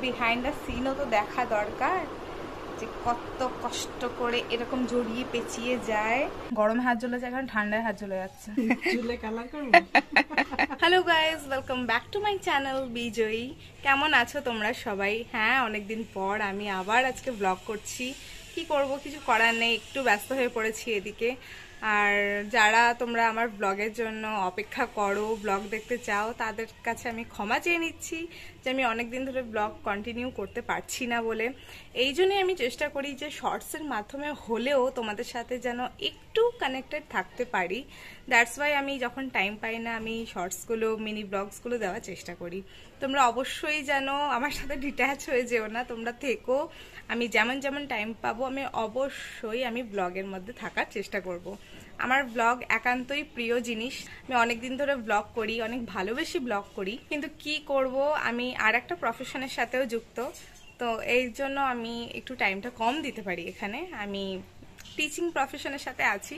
Behind the সিনও তো দেখা দরকার, যে কত কষ্ট করে এরকম জড়িয়ে পেঁচিয়ে যায়। গরমে হাত জ্বলে যায়, কারণ ঠান্ডায় হাত জ্বলে যাচ্ছে। Hello guys, welcome back to my channel বিজয়ী। কেমন আছো তোমরা সবাই? হ্যাঁ, অনেকদিন পর আমি আবার আজকে ব্লগ করছি। কি করব, কিছু করার নেই, একটু ব্যস্ত হয়ে পড়েছি এদিকে। আর যারা তোমরা আমার ব্লগের জন্য অপেক্ষা করো, ব্লগ দেখতে চাও, তাদের কাছে আমি ক্ষমা চেয়ে নিচ্ছি যে আমি অনেক দিন ধরে ব্লগ কন্টিনিউ করতে পারছি না বলে। এই জন্যই আমি চেষ্টা করি যে শর্টসের মাধ্যমে হলেও তোমাদের সাথে যেন একটু কানেক্টেড থাকতে পারি। দ্যাটস ওয়াই আমি যখন টাইম পাই না, আমি শর্টসগুলো, মিনি ব্লগসগুলো দেওয়ার চেষ্টা করি। তোমরা অবশ্যই যেন আমার সাথে ডিট্যাচ হয়ে যেও না, তোমরা থেকো। আমি যেমন যেমন টাইম পাবো আমি ব্লগের মধ্যে থাকার চেষ্টা করব। আমার ব্লগ একান্তই প্রিয় জিনিস। আমি অনেক দিন ধরে ব্লগ করি, অনেক ভালোবেসে ব্লগ করি, কিন্তু কি করব, আমি আর একটা প্রফেশনের সাথেও যুক্ত, তো এই জন্য আমি একটু টাইমটা কম দিতে পারি এখানে। আমি টিচিং প্রফেশনের সাথে আছি,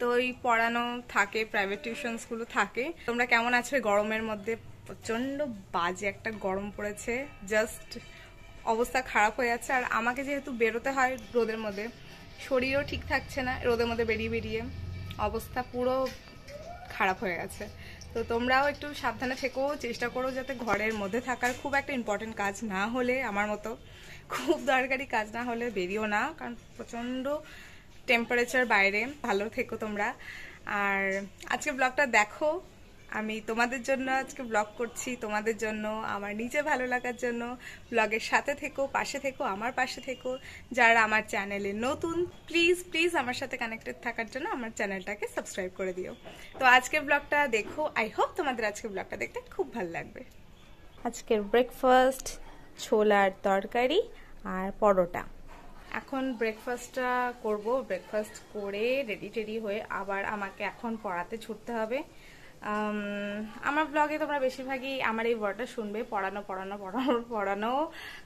তো এই পড়ানো থাকে, প্রাইভেট টিউশনসগুলো থাকে। তোমরা কেমন আছো গরমের মধ্যে? প্রচণ্ড বাজে একটা গরম পড়েছে, জাস্ট অবস্থা খারাপ হয়ে যাচ্ছে। আর আমাকে যেহেতু বেরোতে হয় রোদের মধ্যে, শরীরও ঠিক থাকছে না, রোদের মধ্যে বেরিয়ে বেরিয়ে অবস্থা পুরো খারাপ হয়ে গেছে। তো তোমরাও একটু সাবধানে থেকো, চেষ্টা করো যাতে ঘরের মধ্যে থাকার, খুব একটা ইম্পর্টেন্ট কাজ না হলে, আমার মতো খুব দরকারি কাজ না হলে বেরিও না, কারণ প্রচণ্ড টেম্পারেচার বাইরে। ভালো থেকো তোমরা। আর আজকে ব্লগটা দেখো, আমি তোমাদের জন্য আজকে ব্লগ করছি, তোমাদের জন্য, আমার নিজে ভালো লাগার জন্য। ব্লগের সাথে থেকো, পাশে থেকো, আমার পাশে থেকো। যারা আমার চ্যানেলে নতুন, প্লিজ প্লিজ আমার সাথে কানেক্টেড থাকার জন্য আমার চ্যানেলটাকে সাবস্ক্রাইব করে দিও। তো আজকের ব্লগটা দেখো, আই হোপ তোমাদের আজকের ব্লগটা দেখতে খুব ভালো লাগবে। আজকের ব্রেকফাস্ট ছোলার তরকারি আর পরোটা। এখন ব্রেকফাস্টটা করব, ব্রেকফাস্ট করে রেডি টেডি হয়ে আবার আমাকে এখন পড়াতে ছুটতে হবে। আমার ব্লগে তোমরা বেশিরভাগই আমার এই ওয়ার্ডটা শুনবে, পড়ানো পড়ানো পড়ানো পড়ানো,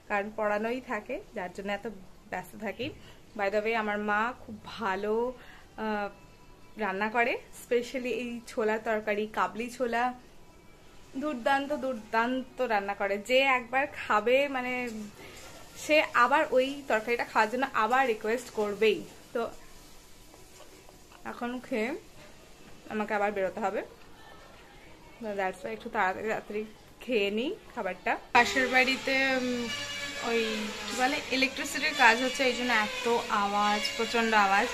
কারণ পড়ানোই থাকে, যার জন্য এত ব্যস্ত থাকি। বাই দ্য ওয়ে, আমার মা খুব ভালো রান্না করে, স্পেশালি এই ছোলা তরকারি, কাবলি ছোলা, দুর্দান্ত দুর্দান্ত রান্না করে। যে একবার খাবে মানে সে আবার ওই তরকারিটা খাওয়ার জন্য আবার রিকোয়েস্ট করবেই। তো এখন খেয়ে আমাকে আবার বেরোতে হবে, দ্যাটস ওয়াই একটু তাড়াতাড়ি খেয়ে নিই খাবারটা। পাশের বাড়িতে ওই কি বলে ইলেকট্রিসিটির কাজ হচ্ছে, এই জন্য এত আওয়াজ, প্রচণ্ড আওয়াজ।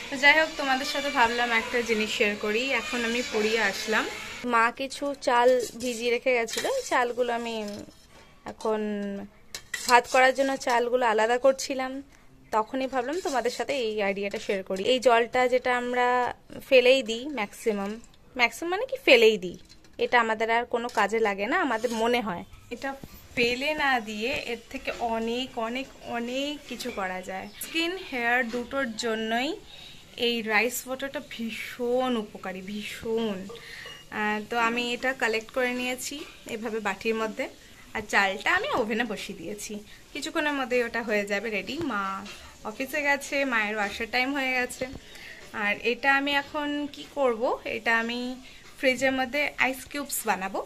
তো যাই হোক, তোমাদের সাথে ভাবলাম একটা জিনিস শেয়ার করি। এখন আমি পড়িয়ে আসলাম, মা কিছু চাল ভিজিয়ে রেখে গেছিলো, চালগুলো আমি এখন ভাত করার জন্য চালগুলো আলাদা করছিলাম। তখনই ভাবলাম তোমাদের সাথে এই আইডিয়াটা শেয়ার করি। এই জলটা যেটা আমরা ফেলেই দিই, ম্যাক্সিমাম মানে কি ফেলেই দিই, এটা আমাদের আর কোনো কাজে লাগে না, আমাদের মনে হয়। এটা ফেলে না দিয়ে এর থেকে অনেক অনেক অনেক কিছু করা যায়। স্কিন, হেয়ার দুটোর জন্যই এই রাইস ওয়াটারটা ভীষণ উপকারী, ভীষণ। তো আমি এটা কালেক্ট করে নিয়েছি এভাবে বাটির মধ্যে, আর চালটা আমি ওভেনে বসিয়ে দিয়েছি। কিছুক্ষণের মধ্যেই ওটা হয়ে যাবে রেডি। মা অফিসে গেছে, মায়ের আসার টাইম হয়ে গেছে। আর এটা আমি এখন কি করব, এটা আমি ফ্রিজের মধ্যে আইস কিউবস বানাবো।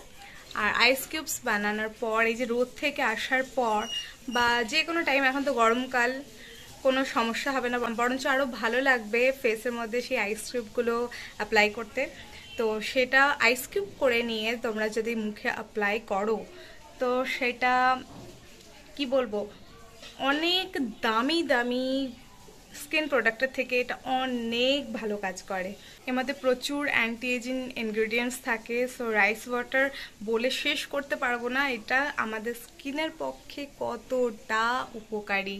আর আইস কিউবস বানানোর পর, এই যে রোদ থেকে আসার পর বা যে কোনো টাইম, এখন তো গরমকাল, কোনো সমস্যা হবে না, বরঞ্চ আরও ভালো লাগবে ফেসের মধ্যে সেই আইস কিউবগুলো অ্যাপ্লাই করতে। তো সেটা আইস কিউব করে নিয়ে তোমরা যদি মুখে অ্যাপ্লাই করো, তো সেটা কি বলবো, অনেক দামি দামি স্কিন প্রোডাক্টের থেকে এটা অনেক ভালো কাজ করে। এর মধ্যে প্রচুর অ্যান্টি এজিং ইনগ্রেডিয়েন্টস থাকে। সো রাইস ওয়াটার বলে শেষ করতে পারবো না এটা আমাদের স্কিনের পক্ষে কতটা উপকারী।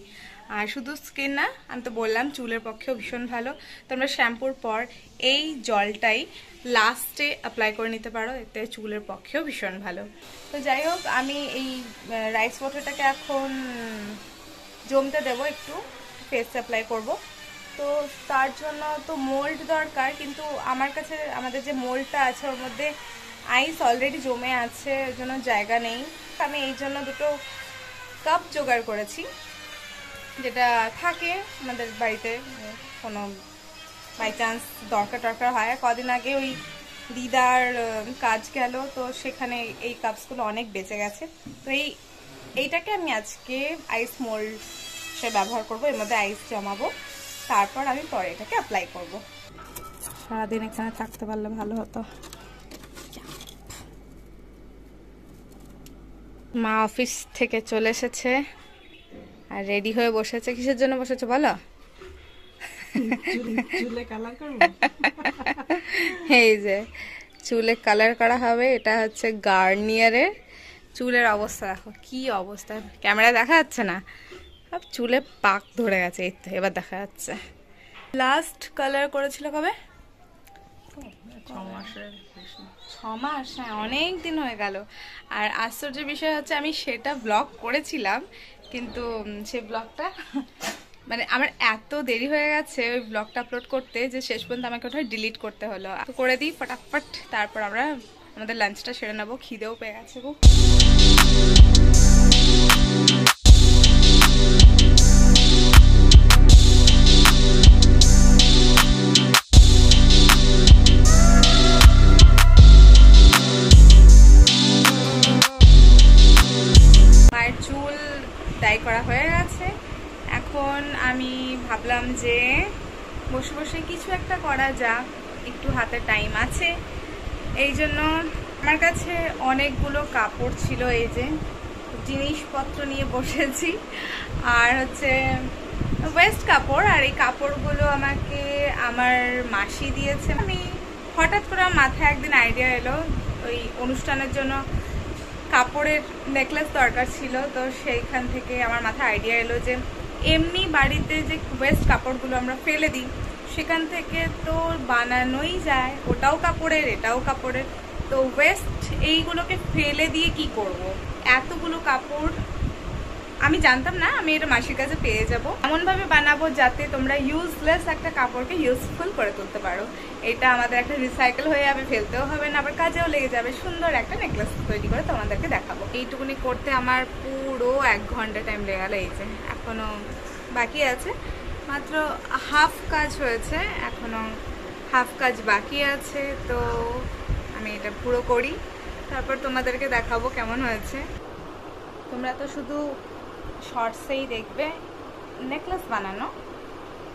আর শুধু স্কিন না, আমি তো বললাম চুলের পক্ষেও ভীষণ ভালো। তোমরা শ্যাম্পুর পর এই জলটাই লাস্টে অ্যাপ্লাই করে নিতে পারো, এতে চুলের পক্ষেও ভীষণ ভালো। তো যাই হোক, আমি এই রাইস ওয়াটারটাকে এখন জমতে দেবো, একটু ফেস অ্যাপ্লাই করব। তো তার জন্য তো মোল্ড দরকার, কিন্তু আমার কাছে আমাদের যে মোল্ডটা আছে ওর মধ্যে আইস অলরেডি জমে আছে, ওর জন্য জায়গা নেই। আমি এই জন্য দুটো কাপ জোগাড় করেছি, যেটা থাকে আমাদের বাড়িতে কোনো বাই চান্স দরকার হয়। কদিন আগে ওই দিদার কাজ গেল, তো সেখানে এই কাপসগুলো অনেক বেঁচে গেছে। তো এই এইটাকে আমি আজকে আইস মোল্ড সে ব্যবহার করব, এর মধ্যে আইস জমাবো, তারপর আমি পরে এটাকে অ্যাপ্লাই করব। সারাদিন এখানে থাকতে পারলে ভালো হতো। মা অফিস থেকে চলে এসেছে আর রেডি হয়ে বসেছে। কিসের জন্য বসেছে বলো? চুলে কালার করব। এই যে চুলে কালার করা হবে, এটা হচ্ছে গার্নিয়ারের। চুলের অবস্থা দেখো কি অবস্থা, ক্যামেরা দেখা যাচ্ছে না, সব চুলে পাক ধরে গেছে। এই তো এবার দেখা যাচ্ছে। লাস্ট কালার করেছিল কবে? 6 মাস, হ্যাঁ অনেক দিন হয়ে গেল। আর আশ্চর্যের বিষয় হচ্ছে আমি সেটা ব্লগ করেছিলাম, কিন্তু সেই ব্লগটা মানে আমার এত দেরি হয়ে গেছে ওই ব্লগটা আপলোড করতে যে শেষ পর্যন্ত আমাকে ওটা ডিলিট করতে হলো। তো করে দিই ফটাফট, তারপর আমরা আমাদের লাঞ্চটা সেরে নেবো। খিদেও পেয়ে গেছে খুব। মায়ের চুল ডাই করা হয়ে গেছে। এখন আমি ভাবলাম যে বসে বসে কিছু একটা করা যাক, একটু হাতে টাইম আছে। এই জন্য আমার কাছে অনেকগুলো কাপড় ছিল, এই যে জিনিসপত্র নিয়ে বসেছি। আর হচ্ছে ওয়েস্ট কাপড়, আর এই কাপড়গুলো আমাকে আমার মাসি দিয়েছে। আমি হঠাৎ করে মাথায় একদিন আইডিয়া এলো, ওই অনুষ্ঠানের জন্য কাপড়ের নেকলেস দরকার ছিল, তো সেইখান থেকে আমার মাথায় আইডিয়া এলো যে এমনি বাড়িতে যে ওয়েস্ট কাপড়গুলো আমরা ফেলে দিই সেখান থেকে তো বানানোই যায়, ওটাও কাপড়ের এটাও কাপড়ের। তো ওয়েস্ট এইগুলোকে ফেলে দিয়ে কি করব, এতগুলো কাপড় আমি জানতাম না আমি এটা মাসির কাছে পেয়ে যাব। এমনভাবে বানাবো যাতে তোমরা ইউজলেস একটা কাপড়কে ইউজফুল করে তুলতে পারো। এটা আমাদের একটা রিসাইকেল হয়ে যাবে, ফেলতেও হবে না, আবার কাজেও লেগে যাবে। সুন্দর একটা নেকলেস তৈরি করে তোমাদেরকে দেখাবো। এইটুকুনি করতে আমার পুরো 1 ঘন্টা টাইম লেগে গেল। এই যে এখনো বাকি আছে, মাত্র হাফ কাজ হয়েছে, এখনো হাফ কাজ বাকি আছে। তো আমি এটা পুরো করি, তারপর তোমাদেরকে দেখাবো কেমন হয়েছে। তোমরা তো শুধু শর্টসেই দেখবে নেকলেস বানানো,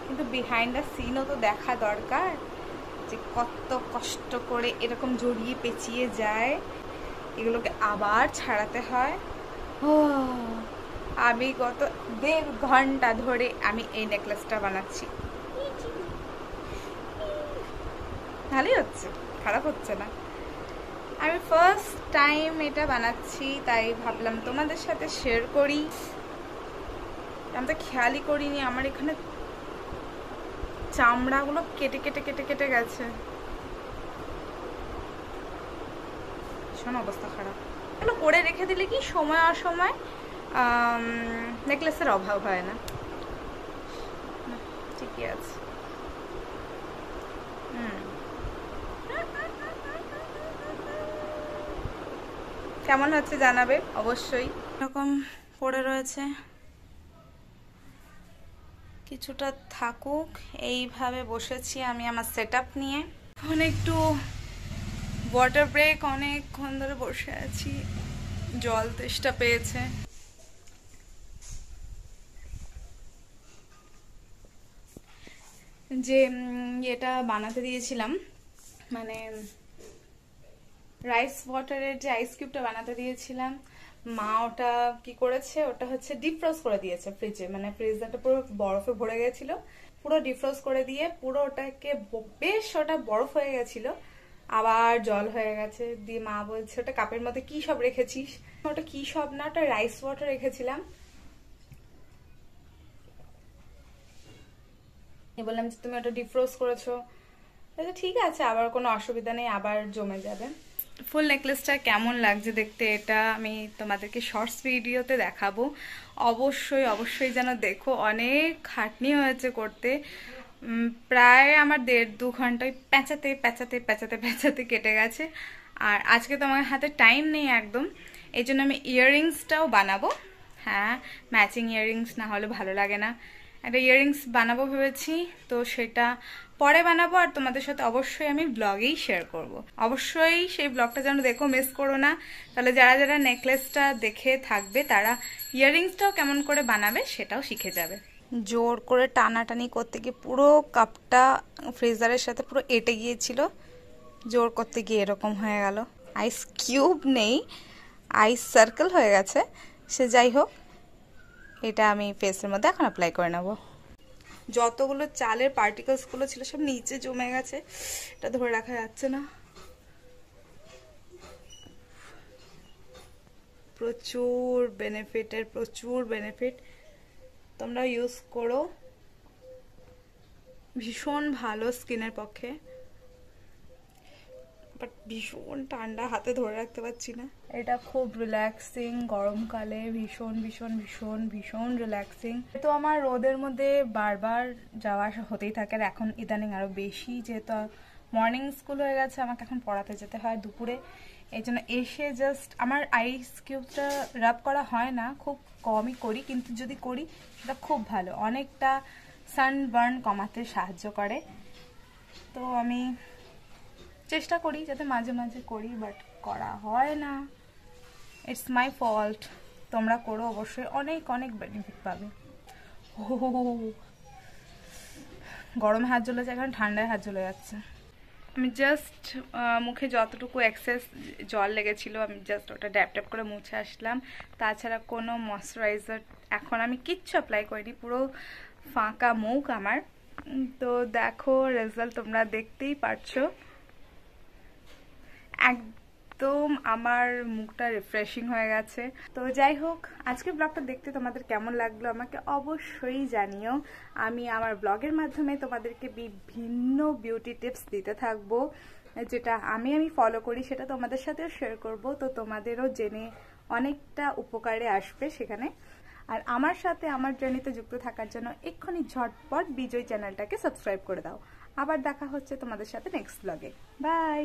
কিন্তু বিহাইন্ড দ্য সিনও তো দেখা দরকার, যে কত কষ্ট করে এরকম জড়িয়ে পেঁচিয়ে যায়, এগুলোকে আবার ছাড়াতে হয়। আমি গত 1.5 ঘন্টা ধরে আমি এই নেকলেসটা বানাচ্ছি। ভালোই হচ্ছে, খারাপ হচ্ছে না। আমি ফার্স্ট টাইম এটা বানাচ্ছি, তাই ভাবলাম তোমাদের সাথে শেয়ার করি। আমি তো খেয়ালই করিনি আমার এখানে চামড়াগুলো কেটে কেটে কেটে কেটে গেছে, ভীষণ অবস্থা খারাপ। এগুলো করে রেখে দিলে কি সময় অসময় নেকলেসের অভাব হয় না। ঠিকই আছে। কেমন হচ্ছে জানাবে অবশ্যই। এরকম পড়ে রয়েছে, কিছুটা থাকুক। এইভাবে বসেছি আমি আমার সেটআপ নিয়ে। এখন একটু ওয়াটার ব্রেক, অনেকক্ষণ ধরে বসে আছি, জল তেষ্টা পেয়েছে। যে এটা বানাতে দিয়েছিলাম, মানে রাইস ওয়াটারের যে আইস কিউবটা বানাতে দিয়েছিলাম, মা ওটা কি করেছে, ওটা হচ্ছে ডিফ্রস্ট করে দিয়েছে ফ্রিজে। মানে ফ্রিজটা পুরো বরফে ভরে গেছিল, পুরো ডিফ্রস্ট করে দিয়ে পুরো ওটাকে বেশ ওটা বরফ হয়ে গেছিল, আবার জল হয়ে গেছে। দিয়ে মা বলছে ওটা কাপের মধ্যে কি সব রেখেছিস। ওটা কি সব না, ওটা রাইস ওয়াটার রেখেছিলাম। বললাম যে তুমি ওটা ডিফ্রোস্ট করেছো, ঠিক আছে, আবার কোনো অসুবিধা নেই, আবার জমে যাবে। ফুল নেকলেসটা কেমন লাগছে দেখতে এটা আমি তোমাদেরকে শর্টস ভিডিওতে দেখাবো। অবশ্যই অবশ্যই যেন দেখো, অনেক খাটনি হয়েছে করতে। প্রায় আমার 1.5-2 ঘন্টায় পেঁচাতে পেঁচাতে পেঁচাতে পেঁচাতে কেটে গেছে। আর আজকে তো আমার হাতে টাইম নেই একদম, এই জন্য আমি ইয়াররিংসটাও বানাবো। হ্যাঁ, ম্যাচিং ইয়াররিংস না হলে ভালো লাগে না। একটা ইয়াররিংস বানাবো ভেবেছি, তো সেটা পরে বানাবো আর তোমাদের সাথে অবশ্যই আমি ব্লগেই শেয়ার করব। অবশ্যই সেই ব্লগটা যেন দেখো, মিস করো না। তাহলে যারা যারা নেকলেসটা দেখে থাকবে তারা ইয়াররিংসটাও কেমন করে বানাবে সেটাও শিখে যাবে। জোর করে টানাটানি করতে গিয়ে পুরো কাপটা ফ্রিজারের সাথে পুরো এঁটে গিয়েছিল, জোর করতে গিয়ে এরকম হয়ে গেল। আইস কিউব নেই, আইস সার্কেল হয়ে গেছে। সে যাই হোক, এটা আমি ফেসের মধ্যে এখন অ্যাপ্লাই করে নেব। যতগুলো চালের পার্টিকেলসগুলো ছিল সব নিচে জমে গেছে, এটা ধরে রাখা যাচ্ছে না। প্রচুর বেনিফিট, তোমরা ইউজ করো, ভীষণ ভালো স্কিনের পক্ষে। বাট ভীষণ ঠান্ডা, হাতে ধরে রাখতে পারছি না। এটা খুব রিল্যাক্সিং, গরমকালে ভীষণ ভীষণ ভীষণ ভীষণ রিল্যাক্সিং। তো আমার রোদের মধ্যে বারবার যাওয়া আসা হতেই থাকে, আর এখন ইদানিং আরো বেশি, যেহেতু মর্নিং স্কুল হয়ে গেছে, আমাকে এখন পড়াতে যেতে হয় দুপুরে। এই জন্য এসে জাস্ট আমার আইস কিউবটা রাব করা হয় না, খুব কমই করি, কিন্তু যদি করি সেটা খুব ভালো, অনেকটা সানবার্ন কমাতে সাহায্য করে। তো আমি চেষ্টা করি যাতে মাঝে মাঝে করি, বাট করা হয় না। It's my fault. তোমরা করো অবশ্যই, অনেক অনেক বেনিফিট পাবে। গরমে হাত জ্বলে যায়, এখন ঠান্ডায় হাত জ্বলে যাচ্ছে। আমি জাস্ট মুখে যতটুকু এক্সেস জল লেগেছিল আমি জাস্ট ওটা ড্যাপ ড্যাপ করে মুছে আসলাম। তাছাড়া কোনো ময়শ্চারাইজার এখন আমি কিচ্ছু অ্যাপ্লাই করিনি, পুরো ফাঁকা মুখ আমার। তো দেখো রেজাল্ট তোমরা দেখতেই পারছো, একদম আমার মুখটা রিফ্রেশিং হয়ে গেছে। তো যাই হোক, আজকের ব্লগটা দেখতে তোমাদের কেমন লাগলো আমাকে অবশ্যই জানিও। আমি আমার ব্লগের মাধ্যমে তোমাদেরকে বিভিন্ন বিউটি টিপস দিতে থাকবো, যেটা আমি ফলো করি সেটা তোমাদের সাথেও শেয়ার করব। তো তোমাদেরও জেনে অনেকটা উপকারে আসবে সেখানে। আর আমার সাথে আমার জার্নিতে যুক্ত থাকার জন্য এক্ষুনি ঝটপট বিজয় চ্যানেলটাকে সাবস্ক্রাইব করে দাও। আবার দেখা হচ্ছে তোমাদের সাথে নেক্সট ব্লগে। বাই।